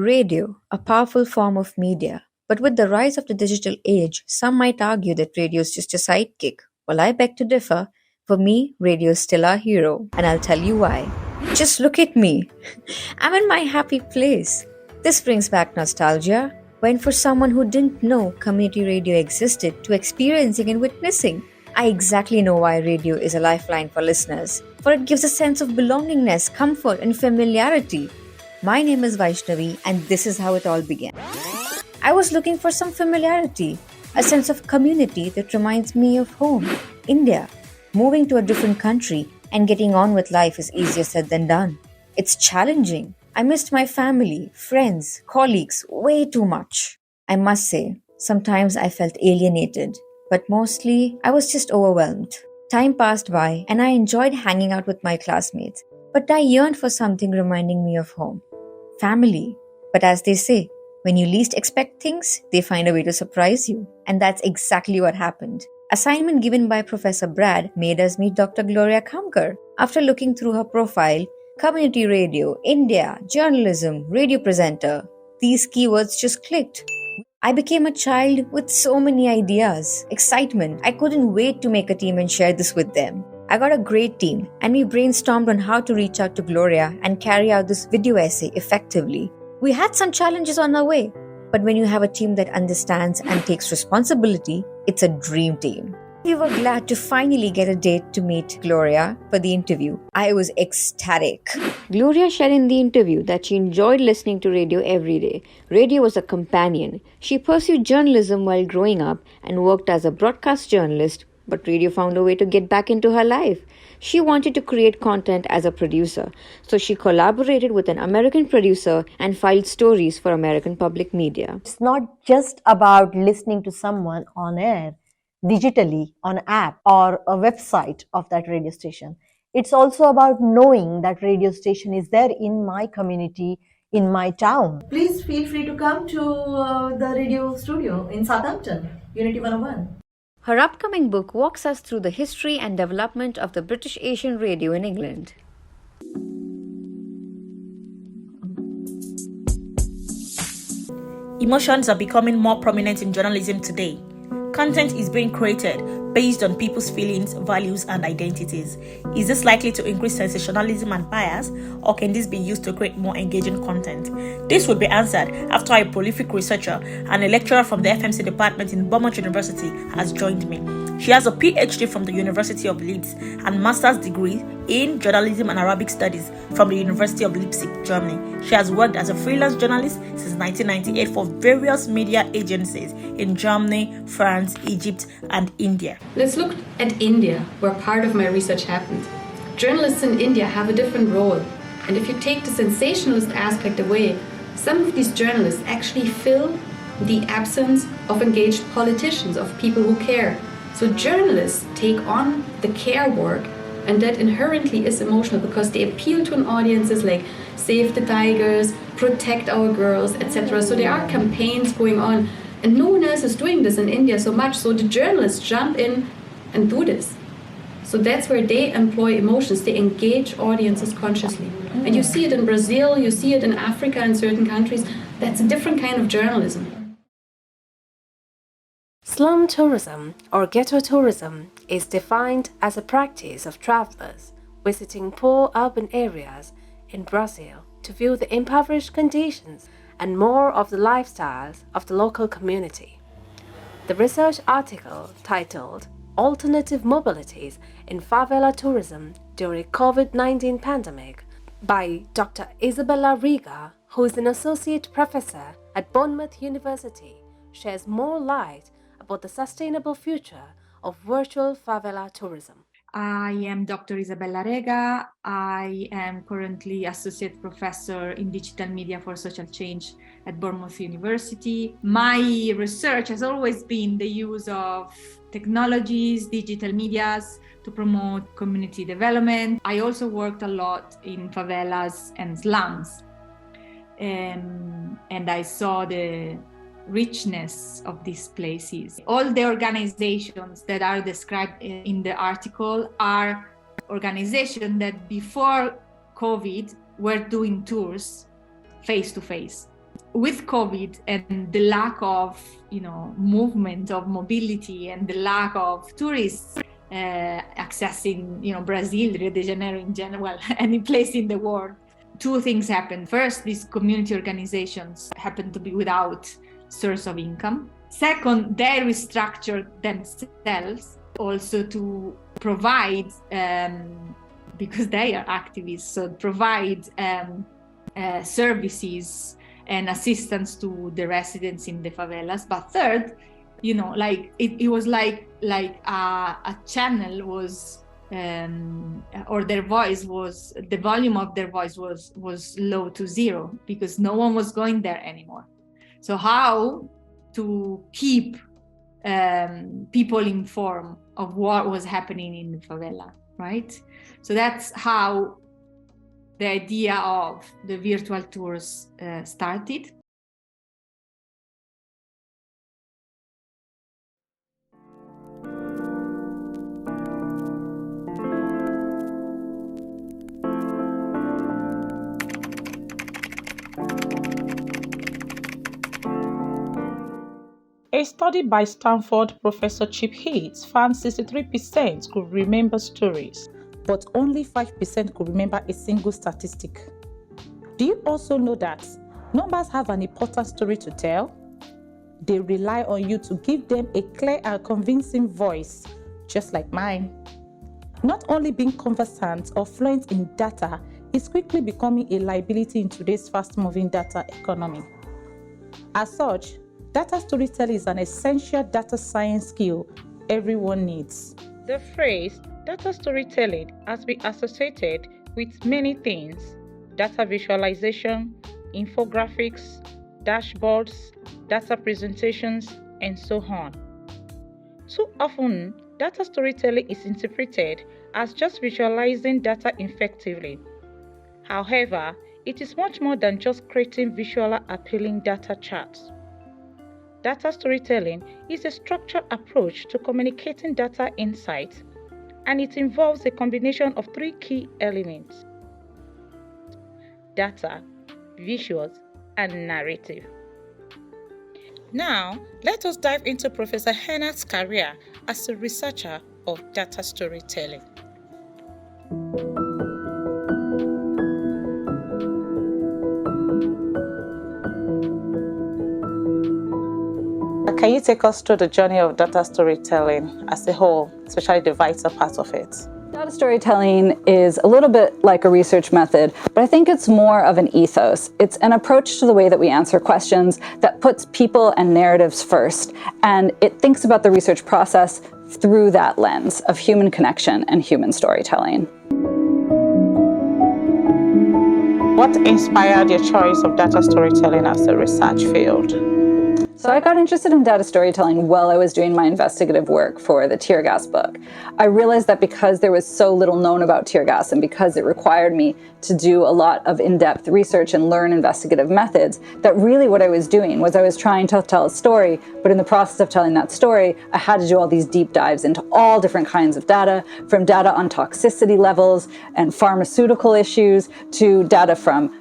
Radio, a powerful form of media. But with the rise of the digital age, some might argue that radio is just a sidekick. Well, I beg to differ. For me, radio is still our hero, and I'll tell you why. Just look at me. I'm in my happy place. This brings back nostalgia, when for someone who didn't know community radio existed to experiencing and witnessing. I exactly know why radio is a lifeline for listeners, for it gives a sense of belongingness, comfort, and familiarity. My name is Vaishnavi, and this is how it all began. I was looking for some familiarity, a sense of community that reminds me of home, India. Moving to a different country and getting on with life is easier said than done. It's challenging. I missed my family, friends, colleagues way too much. I must say, sometimes I felt alienated, but mostly I was just overwhelmed. Time passed by and I enjoyed hanging out with my classmates, but I yearned for something reminding me of home. Family. But as they say, when you least expect things, they find a way to surprise you. And that's exactly what happened. Assignment given by Professor Brad made us meet Dr. Gloria Kamkar. After looking through her profile, community radio, India, journalism, radio presenter, these keywords just clicked. I became a child with so many ideas, excitement. I couldn't wait to make a team and share this with them. I got a great team and we brainstormed on how to reach out to Gloria and carry out this video essay effectively. We had some challenges on our way, but when you have a team that understands and takes responsibility, it's a dream team. We were glad to finally get a date to meet Gloria for the interview. I was ecstatic. Gloria shared in the interview that she enjoyed listening to radio every day. Radio was a companion. She pursued journalism while growing up and worked as a broadcast journalist, but radio found a way to get back into her life. She wanted to create content as a producer, so she collaborated with an American producer and filed stories for American public media. It's not just about listening to someone on air, digitally, on an app or a website of that radio station. It's also about knowing that radio station is there in my community, in my town. Please feel free to come to the radio studio in Southampton, Unity 101. Her upcoming book walks us through the history and development of the British Asian radio in England. Emotions are becoming more prominent in journalism today. Content is being created based on people's feelings, values, and identities. Is this likely to increase sensationalism and bias, or can this be used to create more engaging content? This would be answered after a prolific researcher and a lecturer from the FMC department in Bournemouth University has joined me. She has a PhD from the University of Leeds and master's degree in journalism and Arabic studies from the University of Leipzig, Germany. She has worked as a freelance journalist since 1998 for various media agencies in Germany, France, Egypt, and India. Let's look at India, where part of my research happened. Journalists in India have a different role, and if you take the sensationalist aspect away, some of these journalists actually fill the absence of engaged politicians, of people who care. So journalists take on the care work, and that inherently is emotional because they appeal to an audiences like Save the Tigers, Protect Our Girls, etc. So there are campaigns going on, and no one else is doing this in India so much, so the journalists jump in and do this. So that's where they employ emotions, they engage audiences consciously. And you see it in Brazil, you see it in Africa and certain countries. That's a different kind of journalism. Slum tourism, or ghetto tourism, is defined as a practice of travelers visiting poor urban areas in Brazil to view the impoverished conditions and more of the lifestyles of the local community. The research article titled Alternative Mobilities in Favela Tourism During COVID-19 Pandemic by Dr. Isabella Riga, who is an associate professor at Bournemouth University, sheds more light about the sustainable future of virtual favela tourism. I am Dr. Isabella Rega. I am currently Associate Professor in Digital Media for Social Change at Bournemouth University. My research has always been the use of technologies, digital medias to promote community development. I also worked a lot in favelas and slums. And I saw the richness of these places. All the organizations that are described in the article are organizations that before COVID were doing tours face to face. with COVID and the lack of, movement of mobility and the lack of tourists accessing, Brazil, Rio de Janeiro in general, well, any place in the world, two things happened. First, these community organizations happened to be without source of income. Second, they restructured themselves also to provide, because they are activists, so provide services and assistance to the residents in the favelas. But third, it was like a channel was, or their voice was, the volume of their voice was low to zero because no one was going there anymore. So how to keep people informed of what was happening in the favela, right? So that's how the idea of the virtual tours started. A study by Stanford Professor Chip Heath found 63% could remember stories, but only 5% could remember a single statistic. Do you also know that numbers have an important story to tell? They rely on you to give them a clear and convincing voice, just like mine. Not only being conversant or fluent in data is quickly becoming a liability in today's fast-moving data economy. As such, data storytelling is an essential data science skill everyone needs. The phrase data storytelling has been associated with many things: data visualization, infographics, dashboards, data presentations, and so on. Too often, data storytelling is interpreted as just visualizing data effectively. However, it is much more than just creating visually appealing data charts. Data storytelling is a structured approach to communicating data insights, and it involves a combination of three key elements: data, visuals, and narrative. Now, let us dive into Professor Hennard's career as a researcher of data storytelling. Can you take us through the journey of data storytelling as a whole, especially the vital part of it? Data storytelling is a little bit like a research method, but I think it's more of an ethos. It's an approach to the way that we answer questions that puts people and narratives first, and it thinks about the research process through that lens of human connection and human storytelling. What inspired your choice of data storytelling as a research field? So I got interested in data storytelling while I was doing my investigative work for the tear gas book. I realized that because there was so little known about tear gas and because it required me to do a lot of in-depth research and learn investigative methods, that really what I was doing was I was trying to tell a story, but in the process of telling that story, I had to do all these deep dives into all different kinds of data, from data on toxicity levels and pharmaceutical issues to data from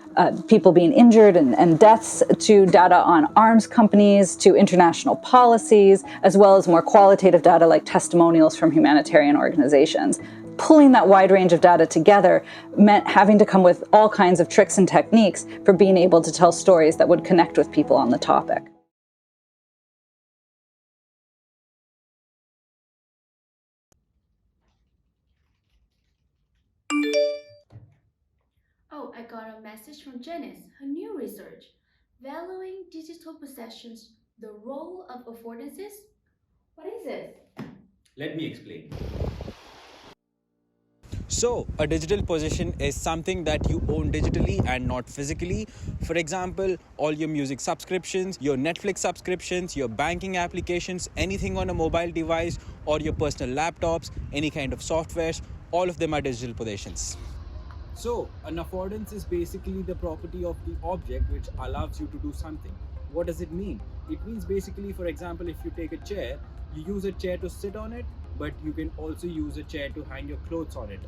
people being injured and deaths, to data on arms companies, to international policies, as well as more qualitative data like testimonials from humanitarian organizations. Pulling that wide range of data together meant having to come with all kinds of tricks and techniques for being able to tell stories that would connect with people on the topic. Oh, I got a message from Janice, her new research. Valuing digital possessions, the role of affordances? What is it? Let me explain. So, a digital possession is something that you own digitally and not physically. For example, all your music subscriptions, your Netflix subscriptions, your banking applications, anything on a mobile device, or your personal laptops, any kind of softwares, all of them are digital possessions. So, an affordance is basically the property of the object which allows you to do something. What does it mean? It means basically, for example, if you take a chair, you use a chair to sit on it, but you can also use a chair to hang your clothes on it.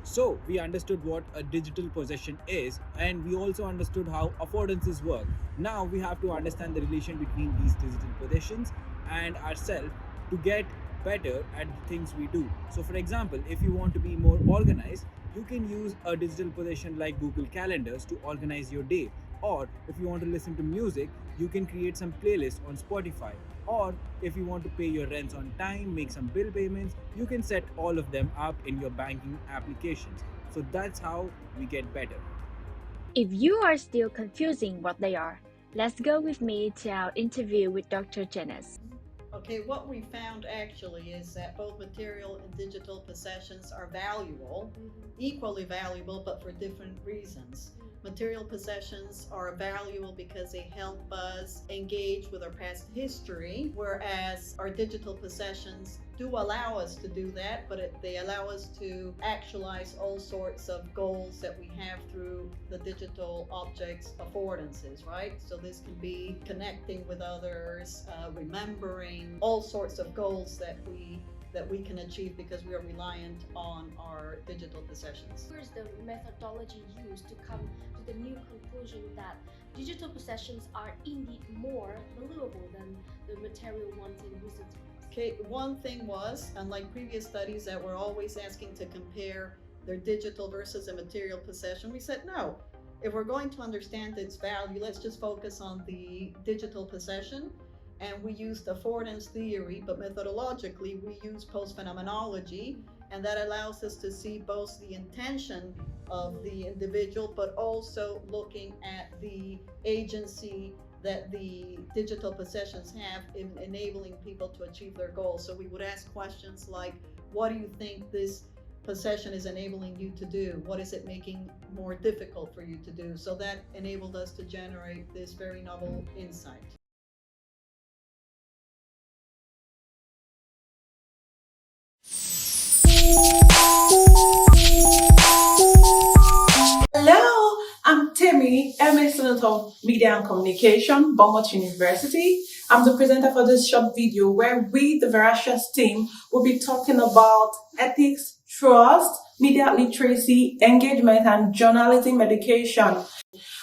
So we understood what a digital possession is, and we also understood how affordances work. Now we have to understand the relation between these digital possessions and ourselves to get better at the things we do. So for example, if you want to be more organized, you can use a digital possession like Google Calendars to organize your day. Or if you want to listen to music, you can create some playlists on Spotify. Or if you want to pay your rents on time, make some bill payments, you can set all of them up in your banking applications. So that's how we get better. If you are still confusing what they are, let's go with me to our interview with Dr. Janice. Okay, what we found actually is that both material and digital possessions are valuable, equally valuable, but for different reasons. Material possessions are valuable because they help us engage with our past history, whereas our digital possessions do allow us to do that, but they allow us to actualize all sorts of goals that we have through the digital objects affordances, right? So this can be connecting with others, remembering all sorts of goals that we can achieve because we are reliant on our digital possessions. Here's the methodology used to come to the new conclusion that digital possessions are indeed more valuable than the material ones in recent years. Okay, one thing was, unlike previous studies that were always asking to compare their digital versus a material possession, we said no. If we're going to understand its value, let's just focus on the digital possession. And we used affordance theory, but methodologically we use post-phenomenology, and that allows us to see both the intention of the individual, but also looking at the agency that the digital possessions have in enabling people to achieve their goals. So we would ask questions like, what do you think this possession is enabling you to do? What is it making more difficult for you to do? So that enabled us to generate this very novel insight. Hello, I'm Timmy, MA student of Media and Communication, Bournemouth University. I'm the presenter for this short video where we, the Veracious team, will be talking about ethics, trust, media literacy, engagement, and journalism education.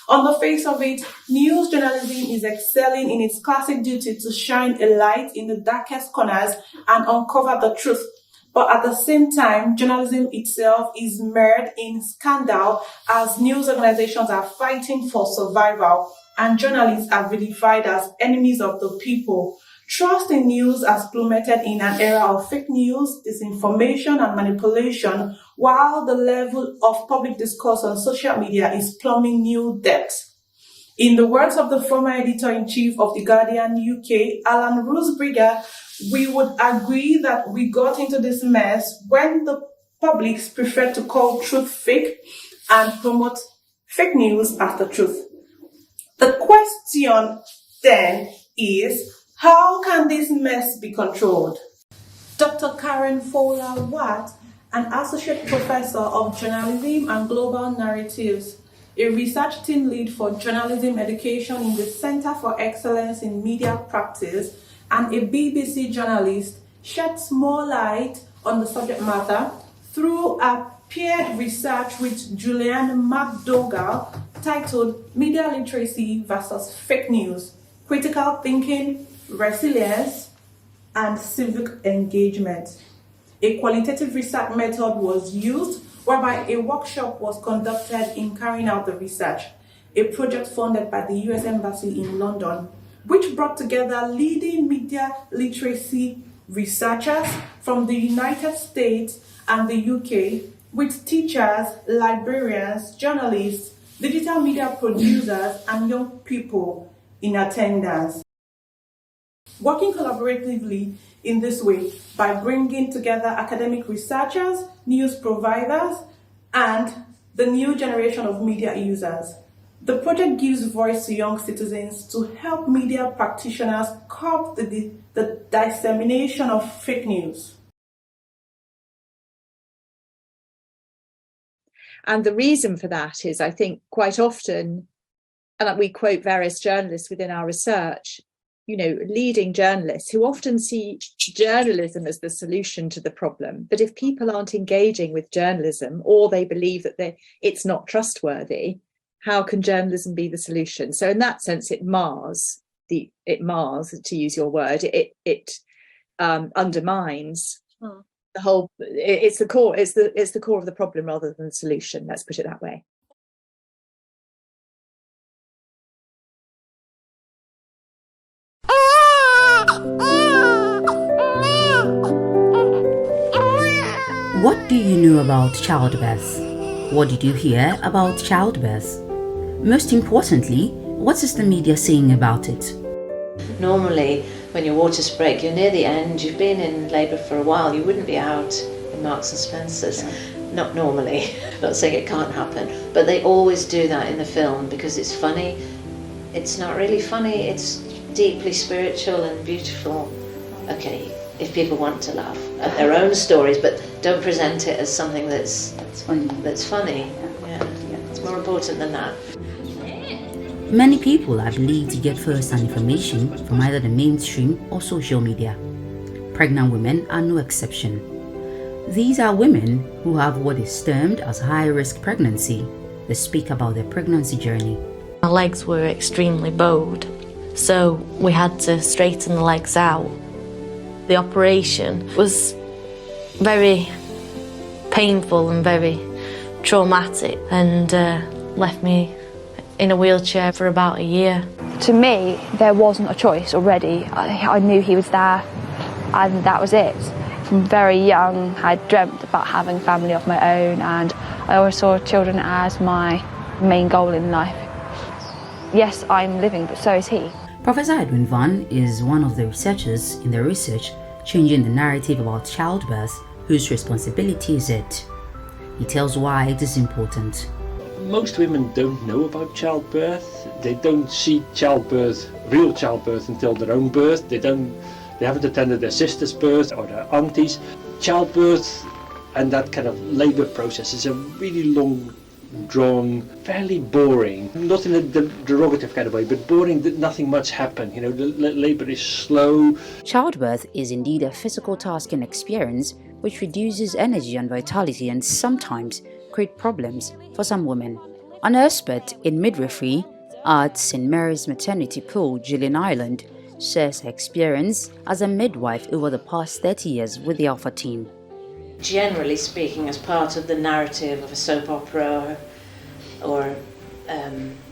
On the face of it, news journalism is excelling in its classic duty to shine a light in the darkest corners and uncover the truth. But at the same time, journalism itself is mired in scandal as news organizations are fighting for survival and journalists are vilified as enemies of the people. Trust in news has plummeted in an era of fake news, disinformation, and manipulation, while the level of public discourse on social media is plumbing new depths. In the words of the former editor-in-chief of The Guardian UK, Alan Rusbridger, we would agree that we got into this mess when the publics prefer to call truth fake and promote fake news as the truth. The question then is, how can this mess be controlled? Dr. Karen Fowler-Watt, an associate professor of journalism and global narratives, a research team lead for journalism education in the Center for Excellence in Media Practice, and a BBC journalist, sheds more light on the subject matter through a peer research with Julianne McDougall titled Media Literacy versus Fake News, Critical Thinking, Resilience, and Civic Engagement. A qualitative research method was used whereby a workshop was conducted in carrying out the research, a project funded by the US Embassy in London, which brought together leading media literacy researchers from the United States and the UK with teachers, librarians, journalists, digital media producers, and young people in attendance. Working collaboratively in this way by bringing together academic researchers, news providers, and the new generation of media users. The project gives voice to young citizens to help media practitioners curb the dissemination of fake news. And the reason for that is, I think, quite often, and we quote various journalists within our research, leading journalists who often see journalism as the solution to the problem. But if people aren't engaging with journalism, or they believe that it's not trustworthy, how can journalism be the solution? So in that sense, it mars, to use your word, it undermines the whole. It's the core. It's the core of the problem rather than the solution. Let's put it that way. What do you know about childbirth? What did you hear about childbirth? Most importantly, what is the media saying about it? Normally, when your waters break, you're near the end, you've been in labour for a while, you wouldn't be out in Marks and Spencer's. Not normally, not saying it can't happen, but they always do that in the film because it's funny. It's not really funny, it's deeply spiritual and beautiful. Okay, if people want to laugh at their own stories, but don't present it as something that's funny. Yeah. It's more important than that. Many people are believed to get first-hand information from either the mainstream or social media. Pregnant women are no exception. These are women who have what is termed as high-risk pregnancy. They speak about their pregnancy journey. My legs were extremely bowed, so we had to straighten the legs out. The operation was very painful and very traumatic and left me in a wheelchair for about a year. To me, there wasn't a choice already. I knew he was there and that was it. From very young, I dreamt about having a family of my own, and I always saw children as my main goal in life. Yes, I'm living, but so is he. Professor Edwin Van is one of the researchers in the research Changing the Narrative About Childbirth, whose responsibility is it. He tells why it is important. Most women don't know about childbirth. They don't see childbirth, real childbirth, until their own birth. They haven't attended their sister's birth or their auntie's. Childbirth and that kind of labour process is a really long drawn, fairly boring, not in a derogative kind of way, but boring that nothing much happened. The labour is slow. Childbirth is indeed a physical task and experience which reduces energy and vitality and sometimes create problems for some women. An expert in midwifery at St. Mary's Maternity Pool, Gillian Island, shares her experience as a midwife over the past 30 years with the Alpha team. Generally speaking, as part of the narrative of a soap opera or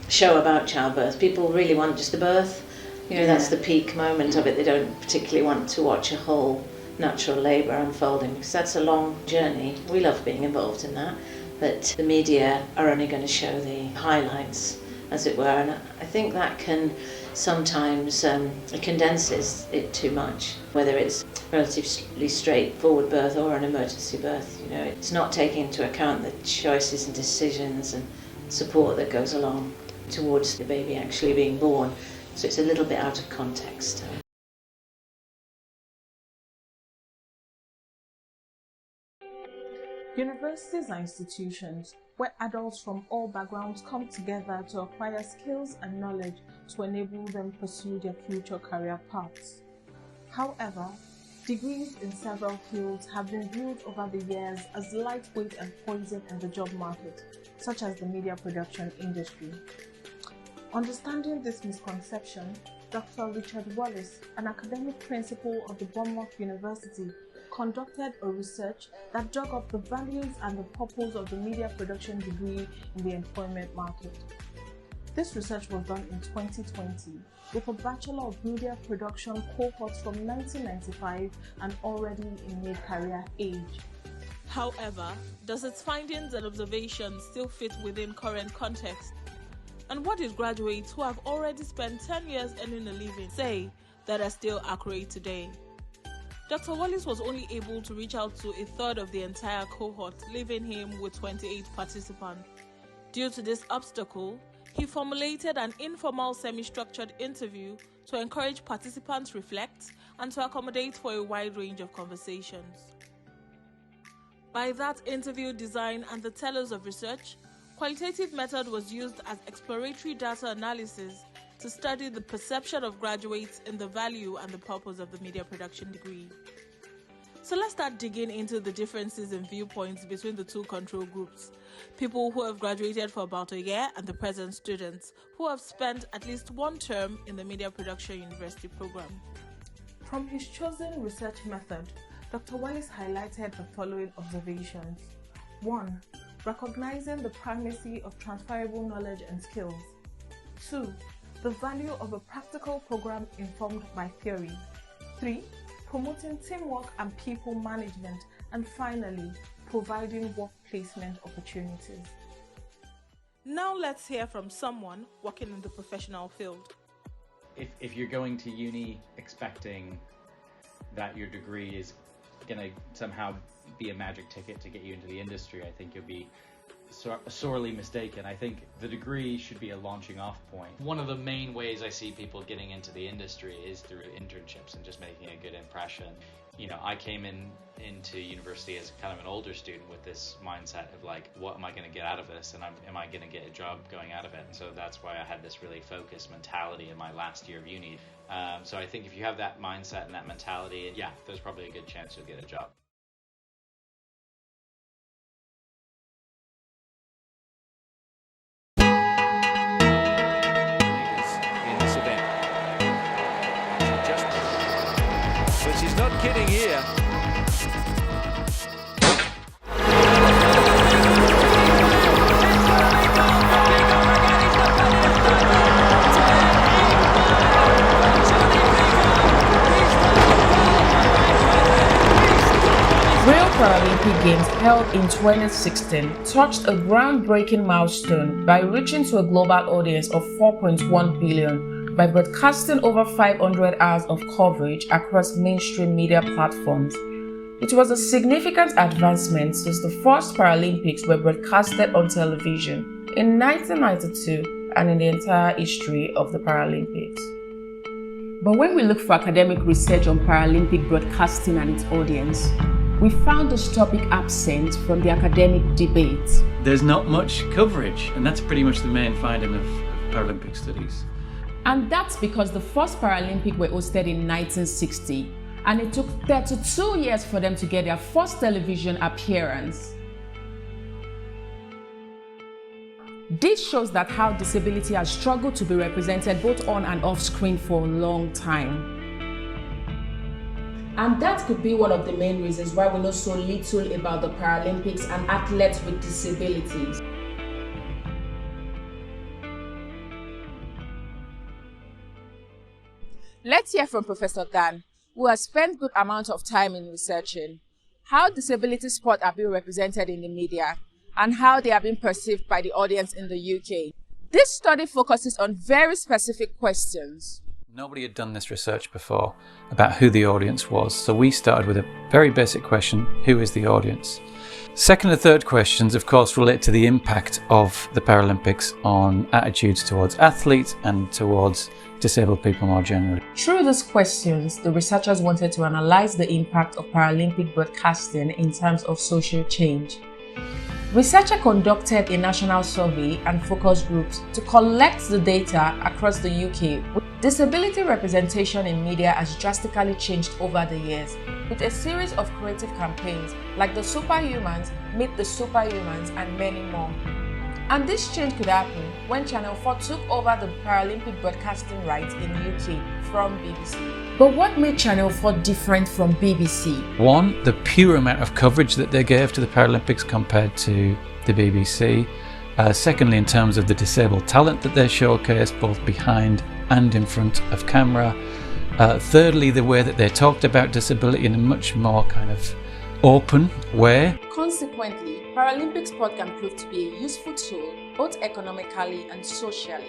show about childbirth, people really want just the birth. That's the peak moment of it. They don't particularly want to watch a whole natural labour unfolding because that's a long journey. We love being involved in that, but the media are only going to show the highlights, as it were, and I think that can sometimes it condenses it too much, whether it's relatively straightforward birth or an emergency birth. It's not taking into account the choices and decisions and support that goes along towards the baby actually being born, so it's a little bit out of context. Universities are institutions where adults from all backgrounds come together to acquire skills and knowledge to enable them pursue their future career paths. However, degrees in several fields have been viewed over the years as lightweight and poison in the job market, such as the media production industry. Understanding this misconception, Dr. Richard Wallace, an academic principal of the Bournemouth University, conducted a research that dug up the values and the purpose of the media production degree in the employment market. This research was done in 2020 with a Bachelor of Media Production cohorts from 1995 and already in mid-career age. However, does its findings and observations still fit within current context? And what did graduates who have already spent 10 years earning a living say that are still accurate today? Dr. Wallace was only able to reach out to a third of the entire cohort, leaving him with 28 participants. Due to this obstacle, he formulated an informal semi-structured interview to encourage participants to reflect and to accommodate for a wide range of conversations. By that interview design and the tellers of research, qualitative method was used as exploratory data analysis to study the perception of graduates in the value and the purpose of the media production degree. So let's start digging into the differences in viewpoints between the two control groups: people who have graduated for about a year and the present students who have spent at least one term in the Media Production University program. From his chosen research method, Dr. Wallace highlighted the following observations. 1. Recognizing the primacy of transferable knowledge and skills. 2. The value of a practical program informed by theory. 3. Promoting teamwork and people management. And finally, providing work placement opportunities. Now let's hear from someone working in the professional field. If you're going to uni expecting that your degree is going to somehow be a magic ticket to get you into the industry, I think you'll be sorely mistaken. I think the degree should be a launching off point. One of the main ways I see people getting into the industry is through internships and just making a good impression. You know, I came into university as kind of an older student with this mindset of like, what am I going to get out of this, and am I going to get a job going out of it? And so that's why I had this really focused mentality in my last year of uni. So I think if you have that mindset and that mentality, yeah, there's probably a good chance you'll get a job. She's not kidding here. Rio Paralympic Games held in 2016 touched a groundbreaking milestone by reaching to a global audience of 4.1 billion by broadcasting over 500 hours of coverage across mainstream media platforms. It was a significant advancement since the first Paralympics were broadcasted on television in 1992 and in the entire history of the Paralympics. But when we look for academic research on Paralympic broadcasting and its audience, we found this topic absent from the academic debate. There's not much coverage, and that's pretty much the main finding of Paralympic studies. And that's because the first Paralympic were hosted in 1960, and it took 32 years for them to get their first television appearance. This shows that how disability has struggled to be represented both on and off screen for a long time. And that could be one of the main reasons why we know so little about the Paralympics and athletes with disabilities. Let's hear from Professor Dan, who has spent good amount of time in researching how disability sport are being represented in the media and how they are being perceived by the audience in the UK. This study focuses on very specific questions. Nobody had done this research before about who the audience was, so we started with a very basic question: who is the audience? Second and third questions, of course, relate to the impact of the Paralympics on attitudes towards athletes and towards disabled people more generally. Through these questions, the researchers wanted to analyze the impact of Paralympic broadcasting in terms of social change. Researchers conducted a national survey and focus groups to collect the data across the UK. Disability representation in media has drastically changed over the years, with a series of creative campaigns like the Superhumans, Meet the Superhumans, and many more. And this change could happen when Channel 4 took over the Paralympic broadcasting rights in UK from BBC. But what made Channel 4 different from BBC? One, the pure amount of coverage that they gave to the Paralympics compared to the BBC. Secondly, in terms of the disabled talent that they showcased both behind and in front of camera. Thirdly, the way that they talked about disability in a much more kind of open way. Consequently, Paralympic sport can prove to be a useful tool both economically and socially.